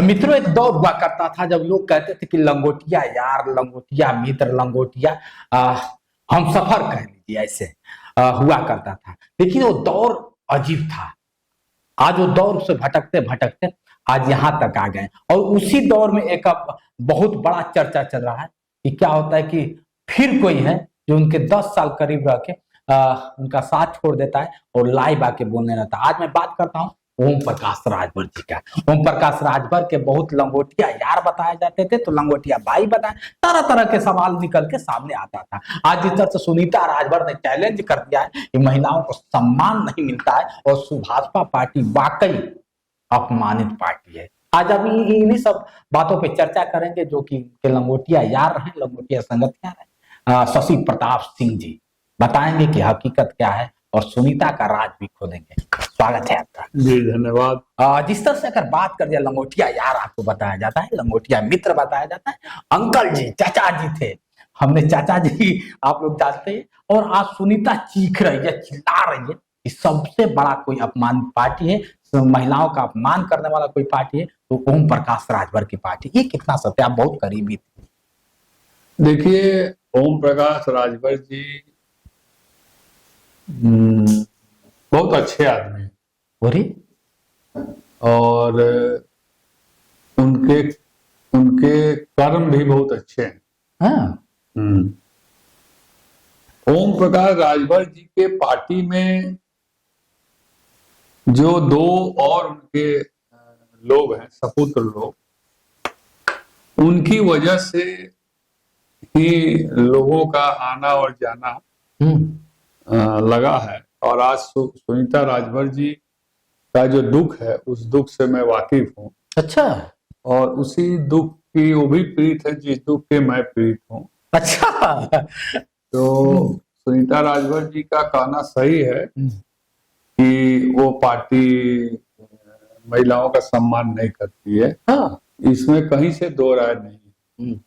मित्रों, एक दौर हुआ करता था जब लोग कहते थे कि लंगोटिया यार, लंगोटिया मित्र, लंगोटिया हम सफर कह लीजिए, ऐसे हुआ करता था। लेकिन वो दौर अजीब था। आज वो दौर से भटकते भटकते आज यहाँ तक आ गए। और उसी दौर में एक अब बहुत बड़ा चर्चा चल रहा है कि क्या होता है कि फिर कोई है जो उनके 10 साल करीब रह के उनका साथ छोड़ देता है और लाइव आके बोलने लगता है। आज मैं बात करता हूँ ओम प्रकाश राजभर जी का। ओम प्रकाश राजभर के बहुत लंगोटिया यार बताए जाते थे, तो लंगोटिया भाई बताए, तरह तरह के सवाल निकल के सामने आता था। आज जिस तरह से सुनीता राजभर ने चैलेंज कर दिया है कि महिलाओं को सम्मान नहीं मिलता है और सुभाषपा पार्टी वाकई अपमानित पार्टी है। आज अभी इन्हीं सब बातों पे चर्चा करेंगे जो कि लंगोटिया यार हैं, लंगोटिया संगतियां हैं। शशि प्रताप सिंह जी बताएंगे कि हकीकत क्या है और सुनीता का राज भी खोलेंगे। स्वागत है आपका। जी धन्यवाद। जिस तरह से अगर बात कर दिया, लंगोटिया यार आपको बताया जाता है, लंगोटिया मित्र बताया जाता है, अंकल जी, चाचा जी थे, हमने चाचा जी आप लोग जानते हैं। और आज सुनीता चीख रही है, चिल्ला रही है कि सबसे बड़ा कोई अपमान पार्टी है, महिलाओं का अपमान करने वाला कोई पार्टी है तो ओम प्रकाश राजभर की पार्टी। ये कितना सत्य, आप बहुत करीबी थे। देखिए, ओम प्रकाश राजभर जी बहुत अच्छे आदमी हैं और उनके उनके कर्म भी बहुत अच्छे हैं। हाँ। ओम प्रकाश राजभर जी के पार्टी में जो दो और उनके लोग हैं, सपुत्र लोग, उनकी वजह से ही लोगों का आना और जाना लगा है। और आज सुनीता राजभर जी का जो दुख है, उस दुख से मैं वाकिफ हूँ। अच्छा। और उसी दुख की वो भी पीड़ित है जिस दुख के मैं पीड़ित हूँ। अच्छा। तो सुनीता राजभर जी का कहना सही है कि वो पार्टी महिलाओं का सम्मान नहीं करती है। हाँ। इसमें कहीं से दो राय नहीं।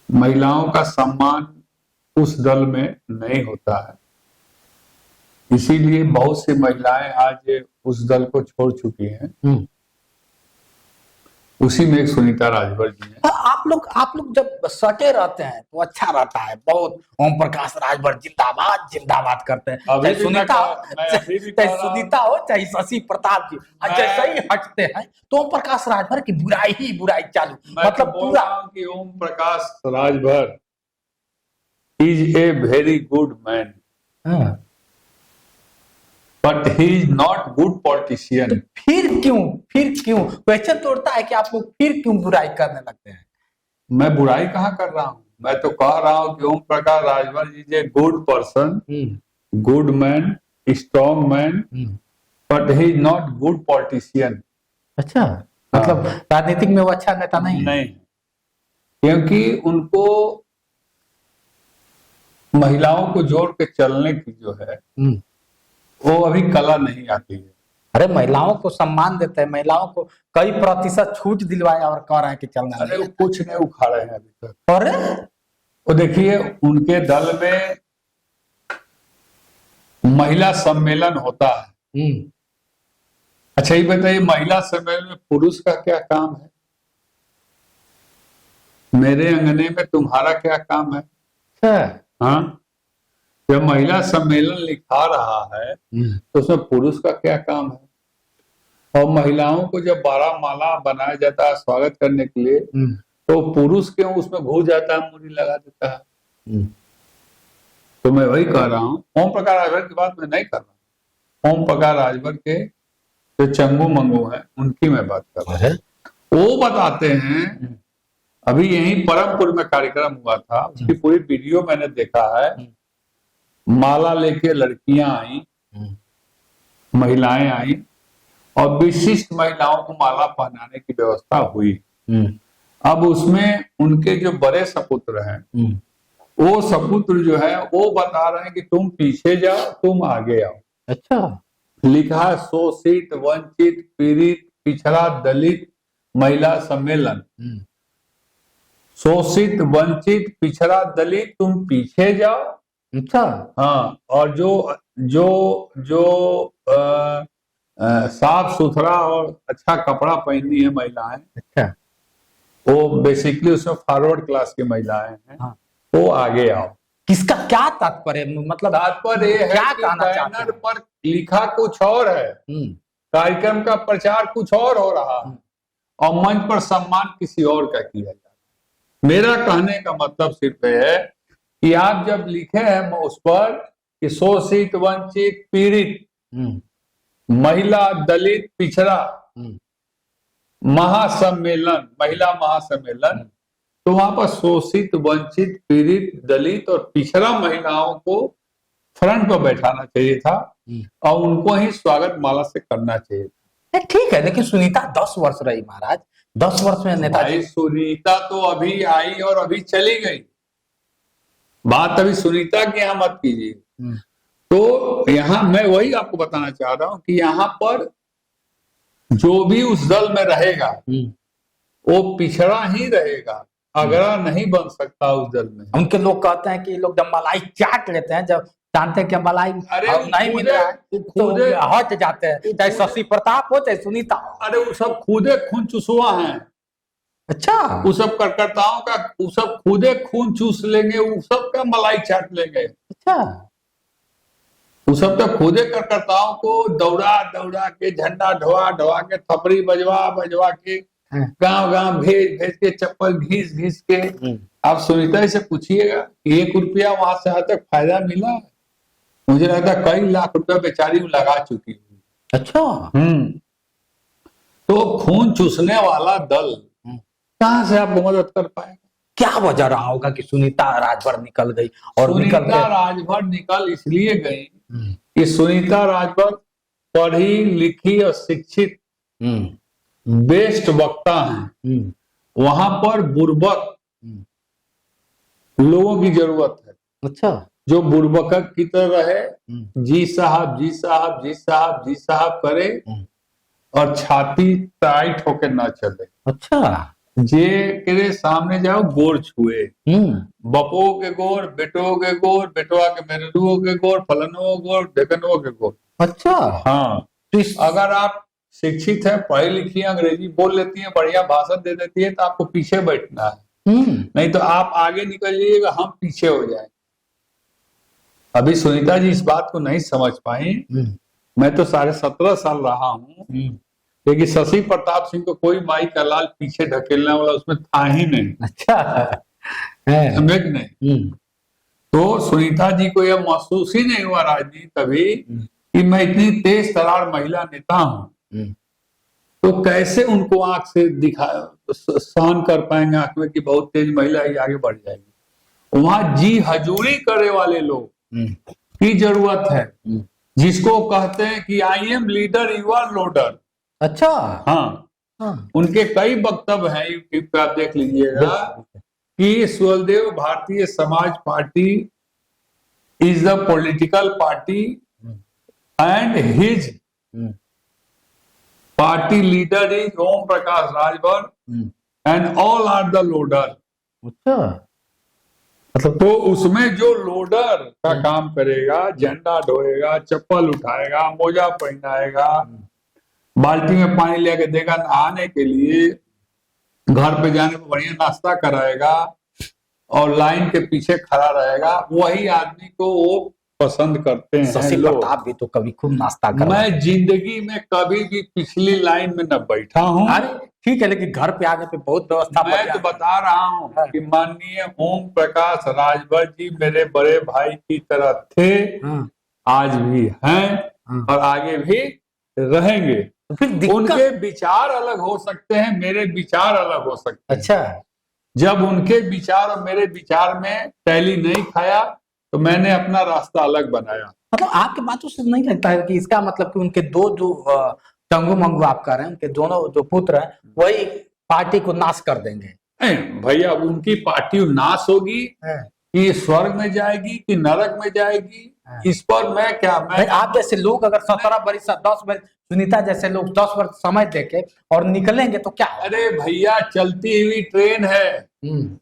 महिलाओं का सम्मान उस दल में नहीं होता है, इसीलिए बहुत सी महिलाएं आज उस दल को छोड़ चुकी हैं। उसी में एक सुनीता राजभर जी है। आप लोग जब सटे रहते हैं तो अच्छा रहता है बहुत। ओम प्रकाश राजभर जिंदाबाद जिंदाबाद करते हैं, चाहे सुनीता हो चाहे शशि प्रताप जी, जैसे ही हटते हैं तो ओम प्रकाश राजभर की बुराई ही बुराई चालू। मतलब पूरा कि Om Prakash Rajbhar is a very good man, but he is not good politician. तो फिर क्यों क्वेश्चन तोड़ता है कि आप लोग फिर क्यों बुराई करने लगते हैं? मैं बुराई कहाँ कर रहा हूँ, मैं तो कह रहा हूँ कि Om Prakash Rajbhar is a good person, good man, strong man, but he is not good politician. अच्छा, मतलब राजनीतिक में वो अच्छा नेता नहीं, क्योंकि उनको महिलाओं को जोड़ के चलने की जो है वो अभी कला नहीं आती है। अरे महिलाओं को सम्मान देते हैं, महिलाओं को कई प्रतिशत छूट दिलवाया और कह रहे हैं कि चलना। अरे वो कुछ नहीं उखाड़े हैं अभी तक। अरे वो देखिए, उनके दल में महिला सम्मेलन होता है। अच्छा ये बताइए, महिला सम्मेलन में पुरुष का क्या काम है? मेरे अंगने में तुम्हारा क्या काम है? हाँ, जब महिला सम्मेलन लिखा रहा है तो उसमें पुरुष का क्या काम है? और महिलाओं को जब 12 माला बनाया जाता है स्वागत करने के लिए, तो पुरुष क्यों उसमें घुस जाता है, मुड़ी लगा देता है? तो मैं वही कह रहा हूँ, ओम प्रकाश राजभर की बात मैं नहीं कर रहा। ओम प्रकाश राजभर के जो चंगू मंगू हैं उनकी मैं बात कर रहा हूँ। वो बताते हैं, अभी यही परमपुर में कार्यक्रम हुआ था, उसकी पूरी वीडियो मैंने देखा है। माला लेके लड़कियां आई, महिलाएं आई और विशिष्ट महिलाओं को माला पहनाने की व्यवस्था हुई। अब उसमें उनके जो बड़े सपुत्र हैं, वो सपुत्र जो है वो बता रहे हैं कि तुम पीछे जाओ, तुम आगे आओ। अच्छा, लिखा है शोषित, वंचित, पीड़ित, पिछड़ा, दलित महिला सम्मेलन। शोषित, वंचित, पिछड़ा, दलित, तुम पीछे जाओ। अच्छा, हाँ, और जो जो जो साफ सुथरा और अच्छा कपड़ा पहननी है महिलाएं, अच्छा। वो बेसिकली उसमें फॉरवर्ड क्लास की महिलाएं हैं, हाँ। वो आगे आओ। किसका क्या तात्पर्य, मतलब तात्पर्य ये है क्या कि कहना चाहते बैनर हैं? पर लिखा कुछ और है, कार्यक्रम का प्रचार कुछ और हो रहा है, और मंच पर सम्मान किसी और का किया जाता है। मेरा कहने का मतलब सिर्फ ये है कि आप जब लिखे हैं उस पर कि शोषित, वंचित, पीड़ित, महिला, दलित, पिछड़ा महासम्मेलन, महिला महासम्मेलन, तो वहां पर शोषित, वंचित, पीड़ित, दलित और पिछड़ा महिलाओं को फ्रंट पर बैठाना चाहिए था और उनको ही स्वागत माला से करना चाहिए था। ठीक है, लेकिन सुनीता 10 वर्ष रही महाराज, 10 वर्ष में नेताजी। सुनीता तो अभी आई और अभी चली गई, बात अभी सुनीता की यहाँ मत कीजिए। तो यहाँ मैं वही आपको बताना चाह रहा हूं कि यहाँ पर जो भी उस दल में रहेगा वो पिछड़ा ही रहेगा, अगड़ा नहीं बन सकता उस दल में। उनके लोग कहते हैं कि लोग जब मलाई चाट लेते हैं, जब जानते हैं कि मलाई नहीं मिल रहा है तो हट जाते हैं, चाहे शशि प्रताप हो चाहे सुनीता। अरे वो सब खुदे खून चूसुआ हैं। अच्छा। वो सब कार्यकर्ताओं का वो सब खुदे खून चूस लेंगे, वो सब का मलाई चाट लेंगे। अच्छा। वो सब तो खुदे कार्यकर्ताओं को दौड़ा दौड़ा के, झंडा ढोआ ढोआ के, थपड़ी बजवा बजवा के, गांव गांव भेज भेज के, चप्पल घीस घीस के। आप सुनीता से पूछिएगा 1 रुपया वहां से आज तक फायदा मिला? मुझे लगता है कई लाख रुपया बेचारी लगा चुकी है। अच्छा। तो खून चूसने वाला दल कहां से आपको मदद कर पाएगा? क्या वजह रहा होगा कि सुनीता राजभर निकल गई? और सुनीता राजभर निकल इसलिए गई कि सुनीता राजभर पढ़ी लिखी और शिक्षित बेस्ट वक्ता हैं। वहां पर बुर्बक लोगों की जरूरत है। अच्छा। जो बुर्बक की तरह रहे, जी साहब जी साहब जी साहब जी साहब करे और छाती टाइट होकर ना चले। अच्छा। जे के सामने जाओ गोर छुए, बपो के गोर, बेटो के गोर, बेटवा के मेरुओ के गोर, फलनो गोर, ढेकनो के गोर। अच्छा। हाँ, अगर आप शिक्षित है, पढ़ी लिखी है, अंग्रेजी बोल लेती है, बढ़िया भाषण दे देती है, तो आपको पीछे बैठना है। नहीं तो आप आगे निकल जाइएगा, हम पीछे हो जाएंगे। अभी सुनीता जी इस बात को नहीं समझ पाई। मैं तो 17.5 साल रहा हूँ, लेकिन शशि प्रताप सिंह को कोई माई का लाल पीछे ढकेलने वाला उसमें था ही नहीं। अच्छा। समझे कि नहीं? तो सुनीता जी को यह महसूस ही नहीं हुआ राजनीति अभी कि मैं इतनी तेज तरार महिला नेता हूं, तो कैसे उनको आंख से दिखा सहन कर पाएंगे आंख में कि बहुत तेज महिला ही आगे बढ़ जाएगी। वहां जी हजूरी करे वाले लोग की जरूरत है, जिसको कहते हैं कि I am leader you are loader. अच्छा। हाँ, उनके कई वक्तव्य हैं, यूट्यूब पे आप देख लीजिएगा कि Suheldev Bharatiya Samaj Party is the political party and his party leader is Om Prakash Rajbhar and all are the loader. अच्छा। मतलब तो उसमें जो लोडर का काम करेगा, झंडा ढोएगा, चप्पल उठाएगा, मोजा पहनाएगा, बाल्टी में पानी लेके देगा नहाने के लिए, घर पे जाने पर बढ़िया नाश्ता कराएगा और लाइन के पीछे खड़ा रहेगा, वही आदमी को वो पसंद करते हैं। शशि प्रताप भी तो कभी खूब नाश्ता कर। मैं जिंदगी में कभी भी पिछली लाइन में न बैठा हूँ। ठीक है, लेकिन घर पे आने पे बहुत व्यवस्था। मैं तो बता रहा हूँ कि माननीय ओम प्रकाश राजभर जी मेरे बड़े भाई की तरह थे, आज भी हैं और आगे भी रहेंगे। तो फिर उनके विचार अलग हो सकते हैं, मेरे विचार अलग हो सकते हैं। अच्छा। जब उनके विचार और मेरे विचार में टैली नहीं खाया तो मैंने अपना रास्ता अलग बनाया। मतलब आपकी बातों से नहीं लगता है कि इसका मतलब कि उनके दो जो टंगू मंगू आप कह रहे हैं, उनके दोनों जो पुत्र हैं वही पार्टी को नाश कर देंगे? भैया, उनकी पार्टी नाश होगी कि स्वर्ग में जाएगी कि नरक में जाएगी, इस पर मैं क्या आप जैसे लोग अगर 17 वर्ष 10 वर्ष, सुनीता जैसे लोग 10 वर्ष समय देके और निकलेंगे तो क्या? अरे भैया, चलती हुई ट्रेन है।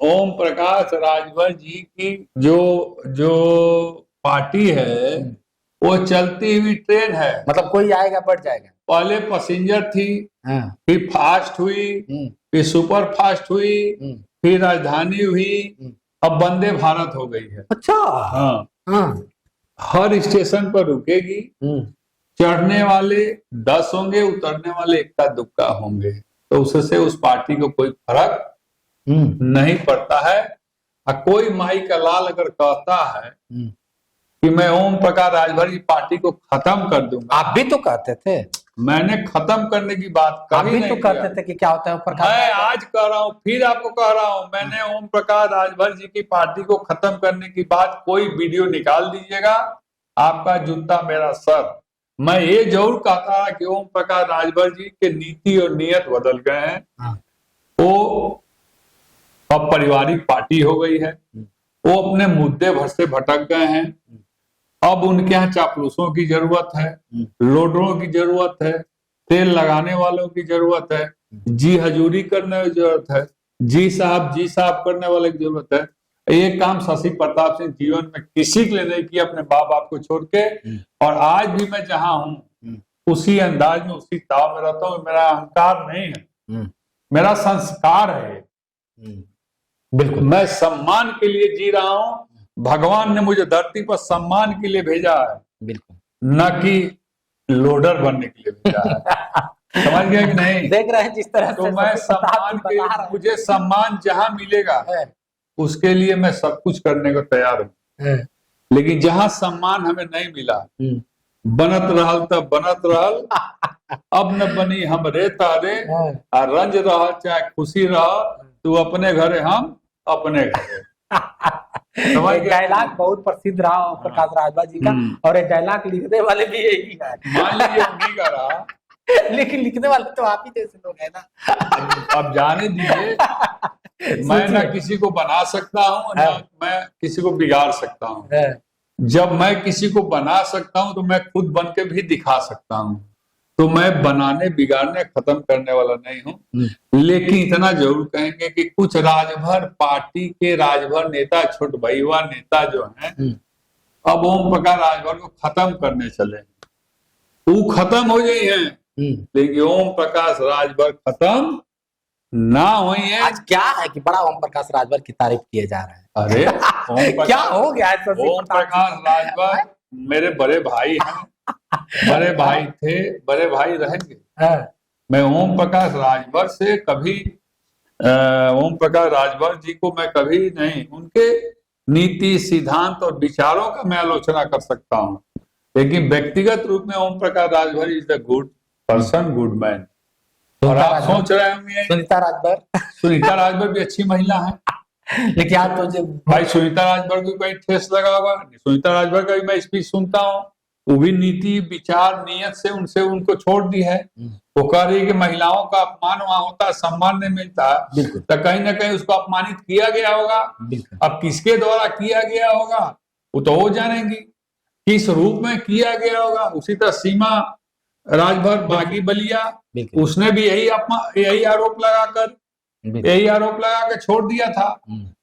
ओम प्रकाश राजभर जी की जो पार्टी है वो चलती हुई ट्रेन है। मतलब कोई आएगा बढ़ जाएगा। पहले पैसेंजर थी, हाँ। फिर फास्ट हुई, फिर सुपर फास्ट हुई, फिर राजधानी हुई, अब वंदे भारत हो गई है। अच्छा। हाँ, हाँ। हर स्टेशन पर रुकेगी, चढ़ने वाले 10 होंगे, उतरने वाले इक्का दुक्का होंगे, तो उससे उस पार्टी को कोई फर्क नहीं पड़ता है। और कोई माई का लाल अगर कहता है कि मैं ओम प्रकाश राजभर की पार्टी को खत्म कर दूंगा। आप भी तो कहते थे। मैंने खत्म करने की बात आप कभी भी नहीं तो किया। कहते थे कि क्या होता है प्रकाश। मैं आज कह रहा हूँ, फिर आपको कह रहा हूँ, मैंने ओम प्रकाश राजभर जी की पार्टी को खत्म करने की बात, कोई वीडियो निकाल दीजिएगा, आपका जूता मेरा सर। मैं ये जरूर कहता है कि ओम प्रकाश राजभर जी के नीति और नियत बदल गए हैं। वो अब पारिवारिक पार्टी हो गई है, वो अपने मुद्दे भर से भटक गए हैं। अब उनके यहाँ चापलूसों की जरूरत है, लोडरों की जरूरत है, तेल लगाने वालों की जरूरत है, जी हजूरी करने की जरूरत है, जी साहब करने वाले की जरूरत है। ये काम शशि प्रताप सिंह जीवन में किसी के लिए नहीं किया, अपने बाप बाप को छोड़ के। और आज भी मैं जहां हूं उसी अंदाज में, उसी ताव में रहता हूँ। मेरा अहंकार नहीं है, मेरा संस्कार है। बिल्कुल, मैं सम्मान के लिए जी रहा हूँ। भगवान ने मुझे धरती पर सम्मान के लिए भेजा है, बिल्कुल, न कि लोडर बनने के लिए भेजा है। समझ गए कि नहीं? देख रहे हैं जिस तरह तो से मैं सम्मान के, मुझे सम्मान जहां मिलेगा उसके लिए मैं सब कुछ करने को तैयार हूँ। लेकिन जहां सम्मान हमें नहीं मिला, बनत रहल तब बनत रहल, अब न बनी हम रे तारे, रंज रह चाहे खुशी रह, तू अपने घरे हम अपने घरे। डायलॉग बहुत प्रसिद्ध रहा प्रकाश राजभर जी का, और ये डायलॉग लिखने वाले भी यही है। मान लीजिए उन्हीं का रहा, लेकिन लिखने वाले तो आप ही जैसे लोग हैं ना। अब जाने दीजिए, मैं ना किसी को बना सकता हूँ, ना मैं किसी को बिगाड़ सकता हूँ। जब मैं किसी को बना सकता हूँ तो मैं खुद बन के भी दिखा सकता हूँ। तो मैं बनाने बिगाड़ने खत्म करने वाला नहीं हूँ। लेकिन इतना जरूर कहेंगे कि कुछ राजभर पार्टी के राजभर नेता, छोट भैया नेता जो हैं, अब ओम प्रकाश राजभर को खत्म करने चले। वो खत्म हो गई है, लेकिन ओम प्रकाश राजभर खत्म ना हुई है। आज क्या है कि बड़ा ओम प्रकाश राजभर की तारीफ किए जा रहे हैं। अरे क्या हो गया है? ओम प्रकाश राजभर मेरे बड़े भाई हैं, बड़े भाई थे, बड़े भाई रहेंगे। मैं ओम प्रकाश राजभर से कभी, ओम प्रकाश राजभर जी को मैं कभी नहीं, उनके नीति सिद्धांत और विचारों का मैं आलोचना कर सकता हूँ, लेकिन व्यक्तिगत रूप में Om Prakash Rajbhar is the good person, good man. और आप सोच रहे होंगे सुनीता राजभर भी अच्छी महिला है, लेकिन आप तो भाई सुनीता राजभर को कोई ठेस लगा होगा? सुनीता राजभर का भी मैं स्पीच सुनता हूँ, वो भी नीति विचार नियत से उनसे उनको छोड़ दी है। वो कह रही है कि महिलाओं का अपमान वहां होता है, सम्मान नहीं मिलता है, तो कहीं ना कहीं उसको अपमानित किया गया होगा। अब किसके द्वारा किया गया होगा वो तो वो जानेंगी, किस रूप में किया गया होगा। उसी तरह सीमा राजभर बागी बलिया, उसने भी यही आरोप लगा कर छोड़ दिया था।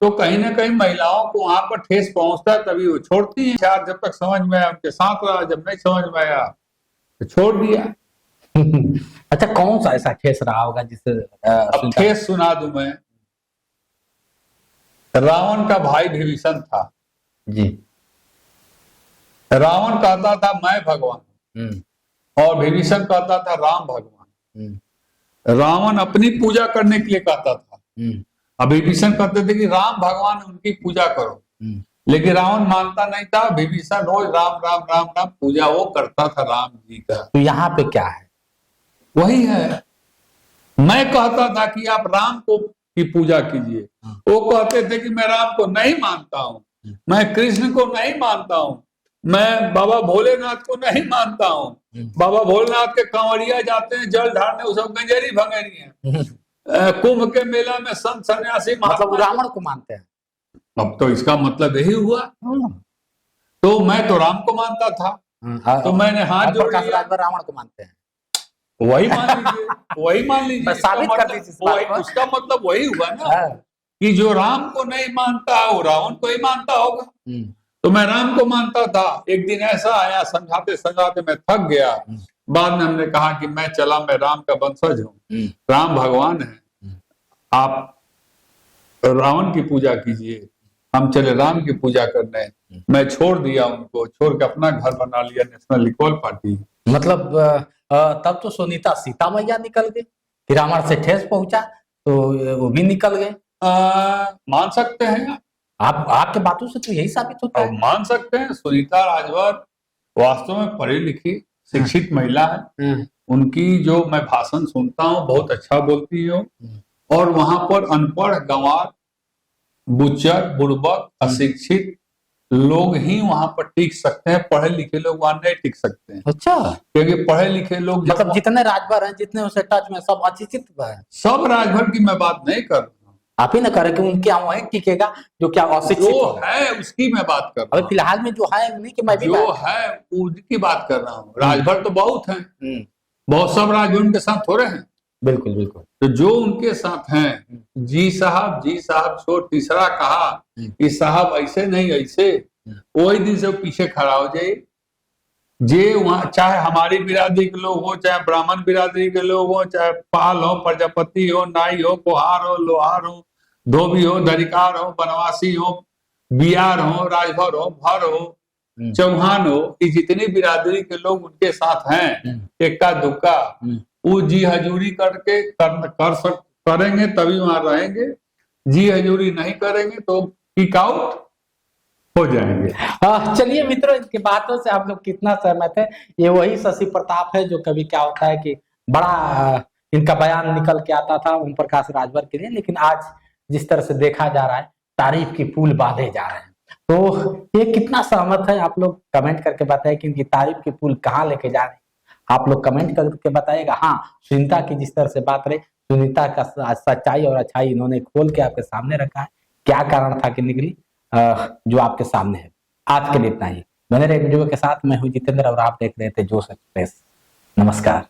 तो कहीं ना कहीं महिलाओं को वहां पर ठेस पहुंचता है, तभी वो छोड़ती है। जब तक समझ में आया उनके साथ रहा, जब नहीं समझ में आया तो छोड़ दिया। अच्छा, कौन सा ऐसा ठेस रहा होगा जिससे अब ठेस सुना दूं मैं। रावण का भाई विभीषण था जी। रावण कहता था मैं भगवान, और विभीषण कहता था राम भगवान। रावण अपनी पूजा करने के लिए कहता था, अब विभीषण कहते थे कि राम भगवान उनकी पूजा करो, लेकिन रावण मानता नहीं था। विभीषण रोज राम राम राम राम पूजा वो करता था राम जी का। तो यहाँ पे क्या है? वही है, मैं कहता था कि आप राम को की पूजा कीजिए, वो कहते थे कि मैं राम को नहीं मानता हूँ, मैं कृष्ण को नहीं मानता हूँ, मैं बाबा भोलेनाथ को नहीं मानता हूँ। बाबा भोलेनाथ के कांवरिया जाते हैं जल ढालने, वो सब गंजेरी भंगेरी हैं। कुंभ के मेला में संत सन्यासी मतलब रावण को मानते हैं। अब तो इसका मतलब यही हुआ। तो मैं तो राम को मानता था, तो मैंने हाथ जोड़ लिया। रावण को मानते हैं, वही मान लीजिए साबित कर दीजिए। उसका मतलब वही हुआ ना कि जो राम को नहीं मानता वो रावण को ही मानता होगा। तो मैं राम को मानता था। एक दिन ऐसा आया, समझाते समझाते मैं थक गया। बाद में हमने कहा कि मैं चला, मैं राम का वंशज हूँ, राम भगवान है, आप रावण की पूजा कीजिए, हम चले राम की पूजा करने। मैं छोड़ दिया उनको, छोड़ के अपना घर बना लिया, नेशनल इक्वल पार्टी। मतलब तब तो सुनीता सीता मैया निकल गई, फिर रावण से ठेस पहुंचा तो वो भी निकल गए। मान सकते हैं आप, आपके बातों से तो यही साबित होता और है। मान सकते हैं सुनीता राजभर वास्तव में पढ़ी लिखी शिक्षित महिला है। उनकी जो मैं भाषण सुनता हूँ बहुत अच्छा बोलती है। और वहां पर अनपढ़, गंवार, बुच्चर, बुड़बक, अशिक्षित लोग ही वहां पर टिक सकते हैं, पढ़े लिखे लोग वहां नहीं टिक सकते हैं। अच्छा, क्योंकि पढ़े लिखे लोग मतलब जितने राजभर हैं, जितने उसे टच में, सब अशिक्षित है। सब राजभर की मैं बात नहीं कर रहा हूँ, आप ही ना करें कि उनके यहाँ वही टिकेगा जो क्या अशिक्षित जो होगा। है उसकी मैं बात कर रहा अभी हूँ, फिलहाल में जो है उन्हीं की मैं भी जो बात है उसकी बात कर रहा हूँ। राजभर तो बहुत हैं, बहुत सब राजभर उनके साथ थोड़े हैं। बिल्कुल बिल्कुल। तो जो उनके साथ हैं, जी साहब छोड़ तीसरा कहा कि साहब ऐसे नहीं ऐसे, वही दिन से वो पीछे खड़ा हो जाए। जे वहां चाहे हमारी बिरादरी के लोग हो, चाहे ब्राह्मण बिरादरी के लोग हो, चाहे पाल हो, प्रजापति हो, नाई हो, कुहार हो, लोहार हो, धोबी हो, दरिकार हो, बनवासी हो, बियार हो, राजभर हो, भर हो, चौहान हो, ये जितनी बिरादरी के लोग उनके साथ हैं, इक्का दुक्का वो जी हजूरी करके करेंगे तभी वहां रहेंगे। जी हजूरी नहीं करेंगे तो किक आउट हो जाएंगे। चलिए मित्रों, इनकी बातों से आप लोग कितना सहमत है। ये वही शशि प्रताप है जो कभी क्या होता है कि बड़ा इनका बयान निकल के आता था ओम प्रकाश राजभर के लिए, लेकिन आज जिस तरह से देखा जा रहा है तारीफ की पुल बांधे जा रहे हैं। तो ये कितना सहमत है आप लोग कमेंट करके बताएं कि इनकी तारीफ की पुल कहाँ लेके जा रहे हैं। आप लोग कमेंट करके बताइएगा। हाँ, सुनीता की जिस तरह से बात रही, सुनीता का सच्चाई और अच्छाई इन्होंने खोल के आपके सामने रखा है। क्या कारण था कि निकली, जो आपके सामने है। आज के लिए इतना ही। बने रहे वीडियो के साथ। मैं हूं जितेंद्र और आप देख रहे थे जोश एक्सप्रेस। नमस्कार।